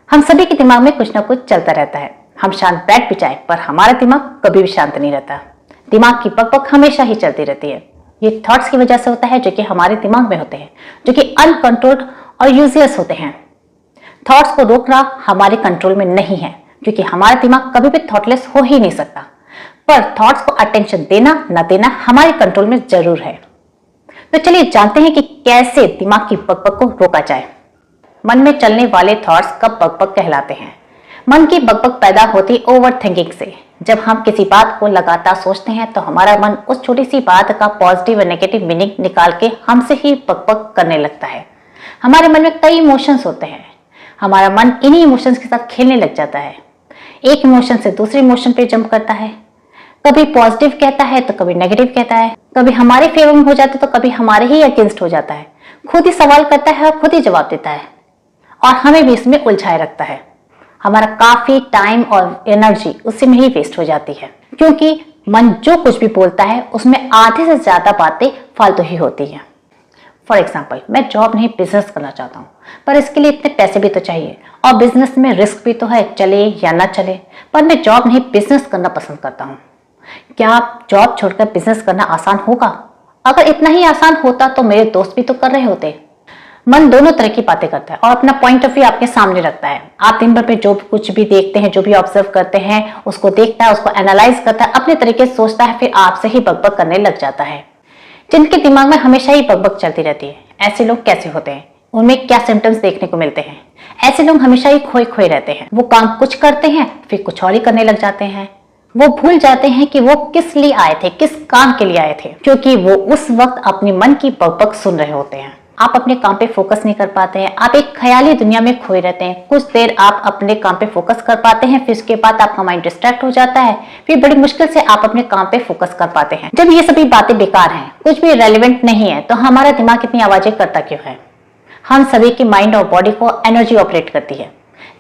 हम सभी के दिमाग में कुछ ना कुछ चलता रहता है। हम शांत बैठ भी जाए पर हमारा दिमाग कभी भी शांत नहीं रहता। दिमाग की पक हमेशा ही चलती रहती है। ये थॉट्स की वजह से होता है जो कि हमारे दिमाग में होते हैं, जो कि अनकंट्रोल्ड और यूजलेस होते हैं। थॉट्स को रोकना हमारे कंट्रोल में नहीं है, क्योंकि हमारा दिमाग कभी भी थॉटलेस हो ही नहीं सकता। पर थॉट्स को अटेंशन देना न देना हमारे कंट्रोल में जरूर है। तो चलिए जानते हैं कि कैसे दिमाग की बकबक को रोका जाए। मन में चलने वाले थॉट्स कब बकबक कहलाते हैं? मन की बकबक पैदा होती ओवर थिंकिंग से। जब हम किसी बात को लगातार सोचते हैं तो हमारा मन उस छोटी सी बात का पॉजिटिव और नेगेटिव मीनिंग निकाल के हमसे ही बकबक करने लगता है। हमारे मन में कई इमोशंस होते हैं। हमारा मन इन्हीं इमोशंस के साथ खेलने लग जाता है। एक इमोशन से दूसरे इमोशन पे जंप करता है। कभी पॉजिटिव कहता है तो कभी नेगेटिव कहता है। कभी हमारे फेवर में हो जाता है तो कभी हमारे ही अगेंस्ट हो जाता है। खुद ही सवाल करता है और खुद ही जवाब देता है और हमें भी इसमें उलझाए रखता है। हमारा काफी टाइम और एनर्जी उसी में ही वेस्ट हो जाती है, क्योंकि मन जो कुछ भी बोलता है उसमें आधे से ज्यादा बातें फालतू ही होती हैं। फॉर एग्जाम्पल, मैं जॉब नहीं बिजनेस करना चाहता हूँ, पर इसके लिए इतने पैसे भी तो चाहिए और बिजनेस में रिस्क भी तो है, चले या ना चले। पर मैं जॉब नहीं बिजनेस करना पसंद करता हूँ। क्या जॉब छोड़कर बिजनेस करना आसान होगा? अगर इतना ही आसान होता तो मेरे दोस्त भी तो कर रहे होते। मन दोनों तरह की बातें करता है और अपना पॉइंट ऑफ व्यू आपके सामने रखता है। आप दिन भर में जो कुछ भी देखते हैं, जो भी ऑब्जर्व करते हैं, उसको देखता है, उसको एनालाइज करता है, अपने तरीके से सोचता है, फिर आपसे ही बकबक करने लग जाता है। जिनके दिमाग में हमेशा ही बकबक चलती रहती है, ऐसे लोग कैसे होते हैं? उनमें क्या सिम्टम्स देखने को मिलते हैं? ऐसे लोग हमेशा ही खोए खोए रहते हैं। वो काम कुछ करते हैं फिर कुछ और ही करने लग जाते हैं। वो भूल जाते हैं कि वो किस लिए आए थे, किस काम के लिए आए थे, क्योंकि वो उस वक्त अपने मन की बकबक सुन रहे होते हैं। आप अपने काम पे फोकस नहीं कर पाते हैं। आप एक ख्याली दुनिया में खोए रहते हैं। कुछ देर आप अपने काम पे फोकस कर पाते हैं, फिर उसके बाद आपका माइंड डिस्ट्रैक्ट हो जाता है। फिर बड़ी मुश्किल से आप अपने काम पे फोकस कर पाते हैं। जब ये सभी बातें बेकार हैं, कुछ भी रेलेवेंट नहीं है, तो हमारा दिमाग इतनी आवाजें करता क्यों है? हम सभी की माइंड और बॉडी को एनर्जी ऑपरेट करती है।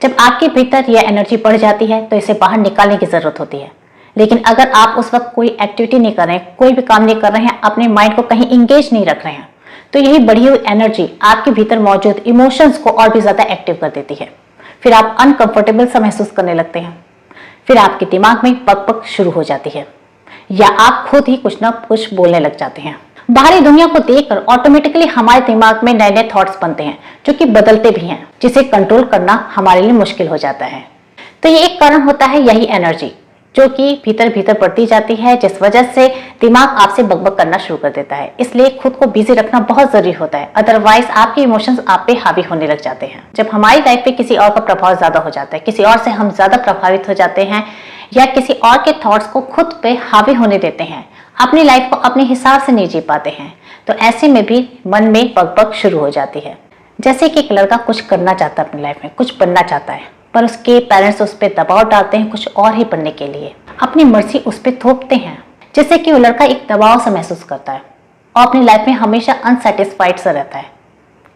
जब आपके भीतर यह एनर्जी बढ़ जाती है तो इसे बाहर निकालने की जरूरत होती है। लेकिन अगर आप उस वक्त कोई एक्टिविटी नहीं कर रहे हैं, कोई भी काम नहीं कर रहे हैं, अपने माइंड को कहीं इंगेज नहीं रख रहे हैं, तो यही बढ़ी हुई एनर्जी आपके भीतर मौजूद इमोशंस को और भी ज्यादा एक्टिव कर देती है। फिर आप अनकंफर्टेबल सा महसूस करने लगते हैं। फिर आपके दिमाग में बकबक शुरू हो जाती है, या आप खुद ही कुछ ना कुछ बोलने लग जाते हैं। बाहरी दुनिया को देखकर ऑटोमेटिकली हमारे दिमाग में नए नए थॉट्स बनते हैं, जो कि बदलते भी हैं, जिसे कंट्रोल करना हमारे लिए मुश्किल हो जाता है। तो ये एक कारण होता है, यही एनर्जी जो कि भीतर भीतर बढ़ती जाती है, जिस वजह से दिमाग आपसे बकबक करना शुरू कर देता है। इसलिए खुद को बिजी रखना बहुत जरूरी होता है, अदरवाइज आपके इमोशंस आप पे हावी होने लग जाते हैं। जब हमारी लाइफ पे किसी और का प्रभाव ज्यादा हो जाता है, किसी और से हम ज्यादा प्रभावित हो जाते हैं, या किसी और के थॉट्स को खुद पे हावी होने देते हैं, अपनी लाइफ को अपने हिसाब से नहीं जी पाते हैं, तो ऐसे में भी मन में बकबक शुरू हो जाती है। जैसे कि एक लड़का कुछ करना चाहता है अपनी लाइफ में, कुछ बनना चाहता है, पर उसके पेरेंट्स उस पर दबाव डालते हैं कुछ और ही बनने के लिए, अपनी मर्जी उस पर थोपते हैं, जिससे कि वो लड़का एक दबाव सा महसूस करता है और अपनी लाइफ में हमेशा अनसेटिस्फाइड सा रहता है,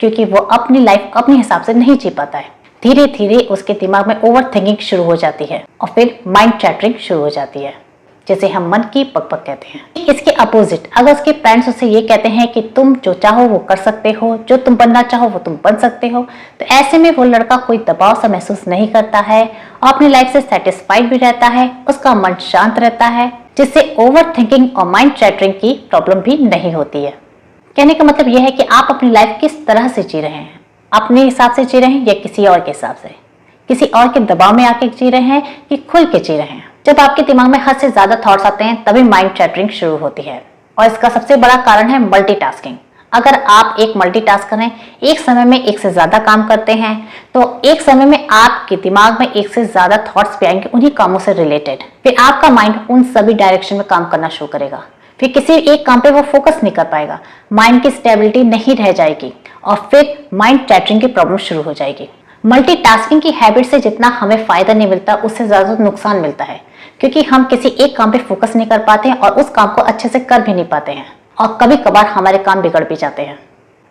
क्योंकि वो अपनी लाइफ अपने हिसाब से नहीं जी पाता है। धीरे धीरे उसके दिमाग में ओवर थिंकिंग शुरू हो जाती है और फिर माइंड चैटरिंग शुरू हो जाती है, जिसे हम मन की बकबक कहते हैं। इसके अपोजिट, अगर उसके पेरेंट्स उसे ये कहते हैं कि तुम जो चाहो वो कर सकते हो, जो तुम बनना चाहो वो तुम बन सकते हो, तो ऐसे में वो लड़का कोई दबाव सा महसूस नहीं करता है और अपनी लाइफ से सेटिस्फाइड भी रहता है। उसका मन शांत रहता है, जिससे ओवर थिंकिंग और माइंड चैटरिंग की प्रॉब्लम भी नहीं होती है। कहने का मतलब यह है कि आप अपनी लाइफ किस तरह से जी रहे हैं, अपने हिसाब से जी रहे हैं या किसी और के हिसाब से, किसी और के दबाव में आके जी रहे हैं कि खुल के जी रहे हैं। जब आपके दिमाग में हद से ज्यादा थॉट्स आते हैं तभी माइंड चैटरिंग शुरू होती है, और इसका सबसे बड़ा कारण है मल्टीटास्किंग। अगर आप एक मल्टीटास्क करें, एक समय में एक से ज्यादा काम करते हैं, तो एक समय में आपके दिमाग में एक से ज्यादा थॉट्स भी आएंगे उन्हीं कामों से रिलेटेड। फिर आपका माइंड उन सभी डायरेक्शन में काम करना शुरू करेगा। फिर किसी एक काम पे वो फोकस नहीं कर पाएगा, माइंड की स्टेबिलिटी नहीं रह जाएगी और फिर माइंड चैटरिंग की प्रॉब्लम शुरू हो जाएगी। मल्टीटास्किंग की हैबिट से जितना हमें फायदा नहीं मिलता, उससे ज्यादा नुकसान मिलता है, क्योंकि हम किसी एक काम पे फोकस नहीं कर पाते हैं और उस काम को अच्छे से कर भी नहीं पाते हैं, और कभी कभार हमारे काम बिगड़ भी जाते हैं।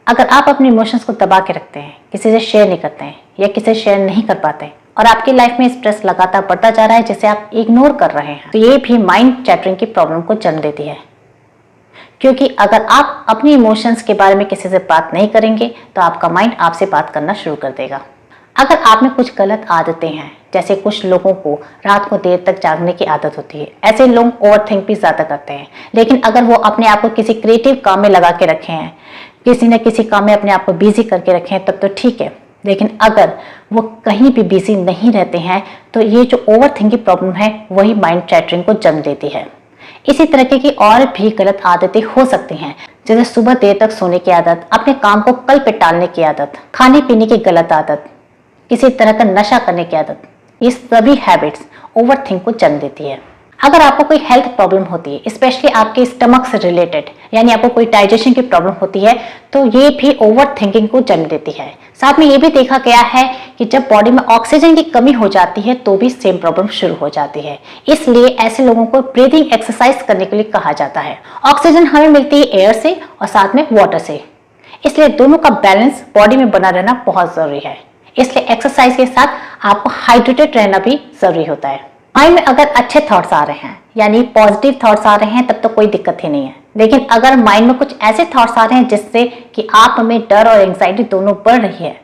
अगर आप अपने इमोशंस को दबा के रखते हैं, किसी से शेयर नहीं करते हैं या किसी से शेयर नहीं कर पाते और आपकी लाइफ में स्ट्रेस लगातार बढ़ता जा रहा है जिसे आप इग्नोर कर रहे हैं, तो ये भी माइंड चैटरिंग की प्रॉब्लम को जन्म देती है। क्योंकि अगर आप अपने इमोशंस के बारे में किसी से बात नहीं करेंगे तो आपका माइंड आपसे बात करना शुरू कर देगा। अगर आप में कुछ गलत आदतें हैं, जैसे कुछ लोगों को रात को देर तक जागने की आदत होती है, ऐसे लोग ओवर थिंक भी ज्यादा करते हैं। लेकिन अगर वो अपने आप को किसी क्रिएटिव काम में लगा के रखे हैं, किसी न किसी काम में अपने आप को बिजी करके रखे हैं, तब तो ठीक है। लेकिन अगर वो कहीं भी बिजी नहीं रहते हैं तो ये जो ओवर थिंकिंग प्रॉब्लम है वही माइंड चैटरिंग को जन्म देती है। इसी तरीके की और भी गलत आदतें हो सकती हैं, जैसे सुबह देर तक सोने की आदत, अपने काम को कल पे टालने की आदत, खाने पीने की गलत आदत, किसी तरह का नशा करने की आदत। ये सभी हैबिट्स ओवर थिंक को जन्म देती है। अगर आपको कोई हेल्थ प्रॉब्लम होती है, स्पेशली आपके स्टमक से रिलेटेड, यानी आपको कोई डाइजेशन की प्रॉब्लम होती है, तो ये भी ओवर थिंकिंग को जन्म देती है। साथ में ये भी देखा गया है कि जब बॉडी में ऑक्सीजन की कमी हो जाती है तो भी सेम प्रॉब्लम शुरू हो जाती है। इसलिए ऐसे लोगों को ब्रीदिंग एक्सरसाइज करने के लिए कहा जाता है। ऑक्सीजन हमें मिलती है एयर से और साथ में वाटर से, इसलिए दोनों का बैलेंस बॉडी में बना रहना बहुत जरूरी है। इसलिए एक्सरसाइज के साथ आपको हाइड्रेटेड रहना भी जरूरी होता है। माइंड में अगर अच्छे थॉट्स आ रहे हैं, यानी पॉजिटिव थॉट्स आ रहे हैं, तब तो कोई दिक्कत ही नहीं है। लेकिन अगर माइंड में कुछ ऐसे थॉट्स आ रहे हैं जिससे कि आप में डर और एंग्जाइटी दोनों बढ़ रही है,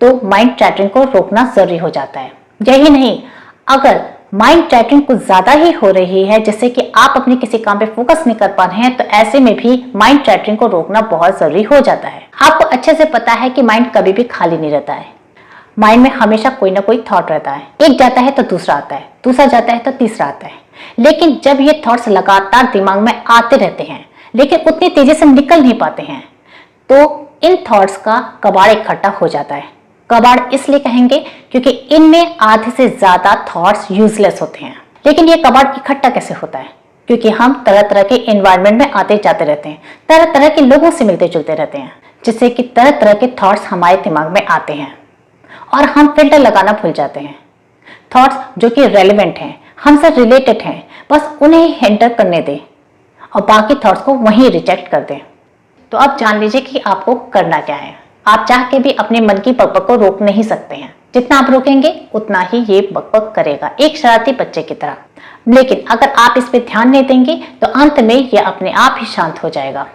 तो माइंड चैटरिंग को रोकना जरूरी हो जाता है। यही नहीं, अगर माइंड चैटरिंग कुछ ज्यादा ही हो रही है जिससे कि आप अपने किसी काम पे फोकस नहीं कर पा रहे हैं, तो ऐसे में भी माइंड चैटरिंग को रोकना बहुत जरूरी हो जाता है। आपको अच्छे से पता है कि माइंड कभी भी खाली नहीं रहता है। माइंड में हमेशा कोई ना कोई थॉट रहता है। एक जाता है तो दूसरा आता है, दूसरा जाता है तो तीसरा आता है। लेकिन जब ये थॉट्स लगातार दिमाग में आते रहते हैं लेकिन उतनी तेजी से निकल नहीं पाते हैं, तो इन थॉट्स का कबाड़ इकट्ठा हो जाता है। कबाड़ इसलिए कहेंगे क्योंकि इनमें आधे से ज्यादा थॉट्स यूजलेस होते हैं। लेकिन ये कबाड़ इकट्ठा कैसे होता है? क्योंकि हम तरह तरह के एनवायरनमेंट में आते जाते रहते हैं, तरह तरह के लोगों से मिलते जुलते रहते हैं, जिससे कि तरह तरह के थॉट्स हमारे दिमाग में आते हैं और हम फिल्टर लगाना भूल जाते हैं। थॉट्स जो कि रेलेवेंट हैं, हमसे रिलेटेड हैं, बस उन्हें ही एंटर करने दें और बाकी थॉट्स को वहीं रिजेक्ट कर दें। तो अब जान लीजिए कि आपको करना क्या है। आप चाह के भी अपने मन की बकबक को रोक नहीं सकते हैं। जितना आप रोकेंगे उतना ही ये बकबक करेगा, एक शरारती बच्चे की तरह। लेकिन अगर आप इस पे ध्यान नहीं देंगे तो अंत में ये अपने आप ही शांत हो जाएगा।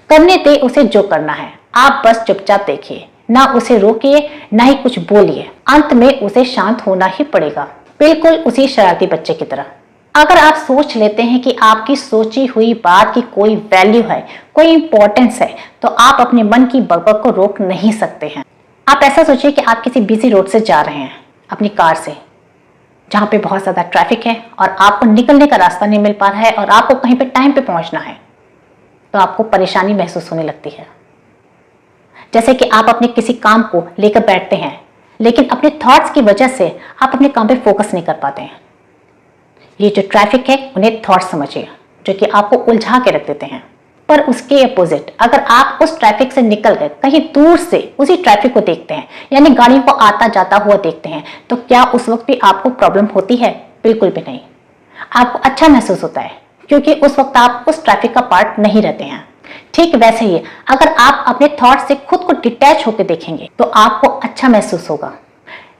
करने दे उसे जो करना है, आप बस चुपचाप देखिए, ना उसे रोकिए ना ही कुछ बोलिए। अंत में उसे शांत होना ही पड़ेगा, बिल्कुल उसी शरारती बच्चे की तरह। अगर आप सोच लेते हैं कि आपकी सोची हुई बात की कोई वैल्यू है, कोई इंपॉर्टेंस है, तो आप अपने मन की बकबक को रोक नहीं सकते हैं। आप ऐसा सोचिए कि आप किसी बिजी रोड से जा रहे हैं अपनी कार से, जहां पे बहुत ज्यादा ट्रैफिक है और आपको निकलने का रास्ता नहीं मिल पा रहा है और आपको कहीं पे टाइम पे पहुंचना है, तो आपको परेशानी महसूस होने लगती है। जैसे कि आप अपने किसी काम को लेकर बैठते हैं लेकिन अपने थॉट्स की वजह से आप अपने काम पे फोकस नहीं कर पाते हैं। ये जो ट्रैफिक है उन्हें थॉट्स समझिए, जो कि आपको उलझा के रख देते हैं। पर उसके अपोजिट, अगर आप उस ट्रैफिक से निकल गए, कहीं दूर से उसी ट्रैफिक को देखते हैं, यानी गाड़ियों को आता जाता हुआ देखते हैं, तो क्या उस वक्त भी आपको प्रॉब्लम होती है? बिल्कुल भी नहीं। आपको अच्छा महसूस होता है क्योंकि उस वक्त आप उस ट्रैफिक का पार्ट नहीं रहते हैं। ठीक वैसे ही अगर आप अपने थॉट से खुद को डिटैच होकर देखेंगे तो आपको अच्छा महसूस होगा।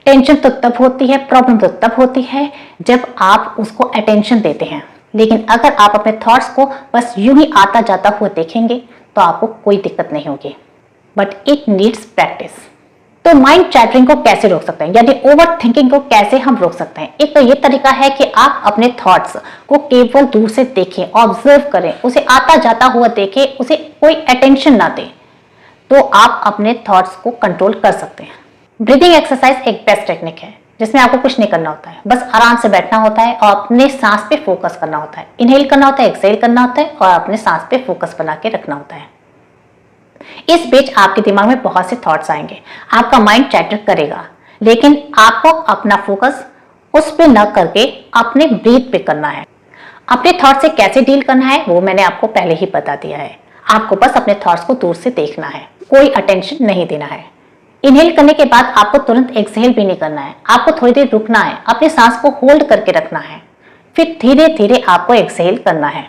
टेंशन तो तब होती है, प्रॉब्लम तो तब होती है जब आप उसको अटेंशन देते हैं। लेकिन अगर आप अपने थॉट्स को बस यूं ही आता जाता हुआ देखेंगे तो आपको कोई दिक्कत नहीं होगी, बट इट नीड्स प्रैक्टिस। तो माइंड चैटरिंग को कैसे रोक सकते हैं, यानी ओवर थिंकिंग को कैसे हम रोक सकते हैं? एक तो ये तरीका है कि आप अपने थॉट्स को केवल दूर से देखें, ऑब्जर्व करें, उसे आता जाता हुआ देखें, उसे कोई अटेंशन ना दें, तो आप अपने थॉट्स को कंट्रोल कर सकते हैं। ब्रीदिंग एक्सरसाइज एक बेस्ट टेक्निक है जिसमें आपको कुछ नहीं करना होता है, बस आराम से बैठना होता है और अपने सांस पे फोकस करना होता है। इनहेल करना होता है, एक्सहेल करना होता है और अपने सांस पे फोकस बना के रखना होता है। इस बीच आपके दिमाग में बहुत से थॉट्स आएंगे, आपका माइंड चैटर करेगा, लेकिन आपको अपना फोकस उस पे न करके अपने ब्रीथ पे करना है। अपने थॉट से कैसे डील करना है वो मैंने आपको पहले ही बता दिया है। आपको बस अपने थॉट्स को दूर से देखना है, कोई अटेंशन नहीं देना है। इनहेल करने के बाद आपको तुरंत एक्सहेल भी नहीं करना है, आपको थोड़ी देर रुकना है, अपने सांस को होल्ड करके रखना है, फिर धीरे धीरे आपको एक्सहेल करना है।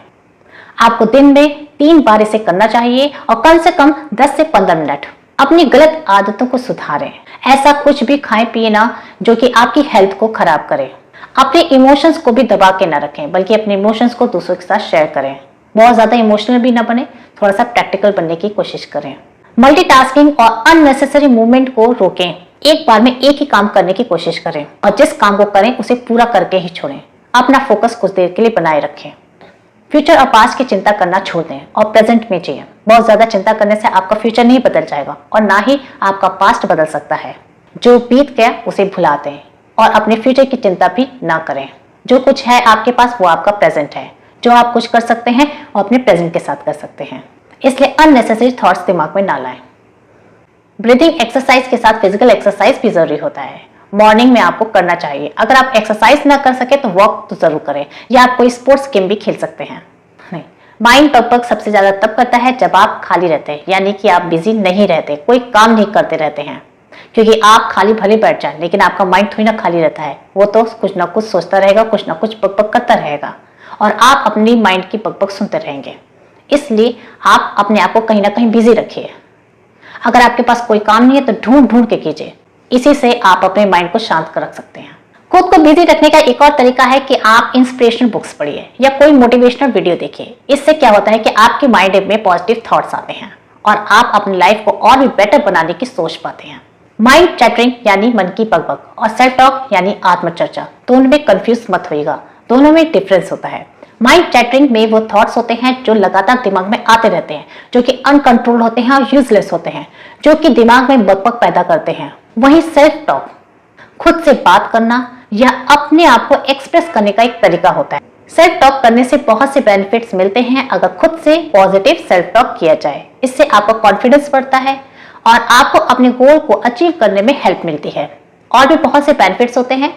आपको दिन में 3 बार इसे करना चाहिए और कम से कम 10 से 15 मिनट। अपनी गलत आदतों को सुधारें, ऐसा कुछ भी खाएं पिए ना जो कि आपकी हेल्थ को खराब करे। अपने इमोशंस को भी दबा के ना रखें, बल्कि अपने इमोशंस को दूसरों के साथ शेयर करें। बहुत ज्यादा इमोशनल भी ना बने, थोड़ा सा प्रैक्टिकल बनने की कोशिश करें। मल्टीटास्किंग और अननेसेसरी मूवमेंट को रोकें। एक बार में एक ही काम करने की कोशिश करें और जिस काम को करें उसे पूरा करके ही छोड़ें। अपना फोकस कुछ देर के लिए बनाए रखें। फ्यूचर और पास्ट की चिंता करना छोड़ दें और प्रेजेंट में जिएं। बहुत ज्यादा चिंता करने से आपका फ्यूचर नहीं बदल जाएगा और ना ही आपका पास्ट बदल सकता है। जो बीत गया उसे भुला दें और अपने फ्यूचर की चिंता भी ना करें। जो कुछ है आपके पास वो आपका प्रेजेंट है। जो आप कुछ कर सकते हैं वो अपने प्रेजेंट के साथ कर सकते हैं, इसलिए अननेसेसरी थॉट्स दिमाग में ना लाएं। ब्रीथिंग एक्सरसाइज के साथ फिजिकल एक्सरसाइज भी जरूरी होता है। मॉर्निंग में आपको करना चाहिए। अगर आप एक्सरसाइज ना कर सके तो वॉक तो जरूर करें या आप कोई स्पोर्ट्स गेम भी खेल सकते हैं। नहीं, माइंड पग सबसे ज्यादा तब करता है जब आप खाली रहते हैं, यानी कि आप बिजी नहीं रहते, कोई काम नहीं करते रहते हैं। क्योंकि आप खाली भले बैठ जाए लेकिन आपका माइंड थोड़ी ना खाली रहता है, वो तो कुछ ना कुछ सोचता रहेगा, कुछ ना कुछ पग करता रहेगा और आप अपनी माइंड की पग सुनते रहेंगे। इसलिए आप अपने आप को कहीं ना कहीं बिजी रखिए। अगर आपके पास कोई काम नहीं है तो ढूंढ ढूंढ के कीजिए। इसी से आप अपने माइंड को शांत कर रख सकते हैं। खुद को बिजी रखने का एक और तरीका है कि आप इंस्पिरेशनल बुक्स पढ़िए या कोई मोटिवेशनल वीडियो देखिए। इससे क्या होता है कि आपके माइंड में पॉजिटिव थॉट्स आते हैं और आप अपनी लाइफ को और भी बेटर बनाने की सोच पाते हैं। माइंड चैटरिंग यानी मन की पग और सेल्फ टॉक यानी आत्मचर्चा, दोनों में कंफ्यूज मत होइएगा। दोनों में डिफरेंस होता है। माइंड चैटरिंग में वो थॉट्स होते हैं जो लगातार दिमाग में आते रहते हैं, जो कि अनकंट्रोल होते हैं और यूजलेस होते हैं, जो कि दिमाग में बकबक पैदा करते हैं। वहीं सेल्फ टॉक खुद से बात करना या अपने आप को एक्सप्रेस करने का एक तरीका होता है। सेल्फ टॉक करने से बहुत से बेनिफिट्स मिलते हैं अगर खुद से पॉजिटिव सेल्फ टॉक किया जाए। इससे आपका कॉन्फिडेंस बढ़ता है और आपको अपने गोल को अचीव करने में हेल्प मिलती है। और भी बहुत से बेनिफिट्स होते हैं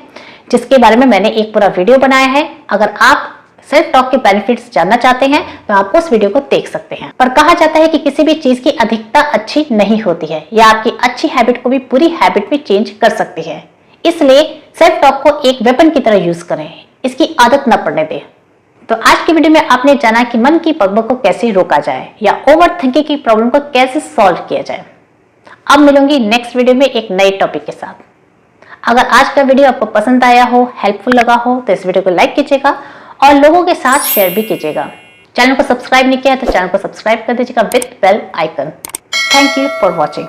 जिसके बारे में मैंने एक पूरा वीडियो बनाया है। अगर आप सेल्फ टॉक के बेनिफिट्स जानना चाहते हैं तो आप उस वीडियो को देख सकते हैं। पर कहा जाता है कि किसी भी चीज की अधिकता अच्छी नहीं होती है या आपकी अच्छी हैबिट को भी बुरी हैबिट में चेंज कर सकती है। इसलिए सेल्फ टॉक को एक वेपन की तरह यूज करें, इसकी आदत न पड़ने दें। तो आज की वीडियो में आपने जाना कि मन की पगबग को कैसे रोका जाए या ओवर थिंकिंग की प्रॉब्लम को कैसे सॉल्व किया जाए। अब मिलूंगी नेक्स्ट वीडियो में एक नए टॉपिक के साथ। अगर आज का वीडियो आपको पसंद आया हो, हेल्पफुल लगा हो तो इस वीडियो को लाइक कीजिएगा और लोगों के साथ शेयर भी कीजिएगा। चैनल को सब्सक्राइब नहीं किया तो चैनल को सब्सक्राइब कर दीजिएगा with bell icon. Thank you for watching.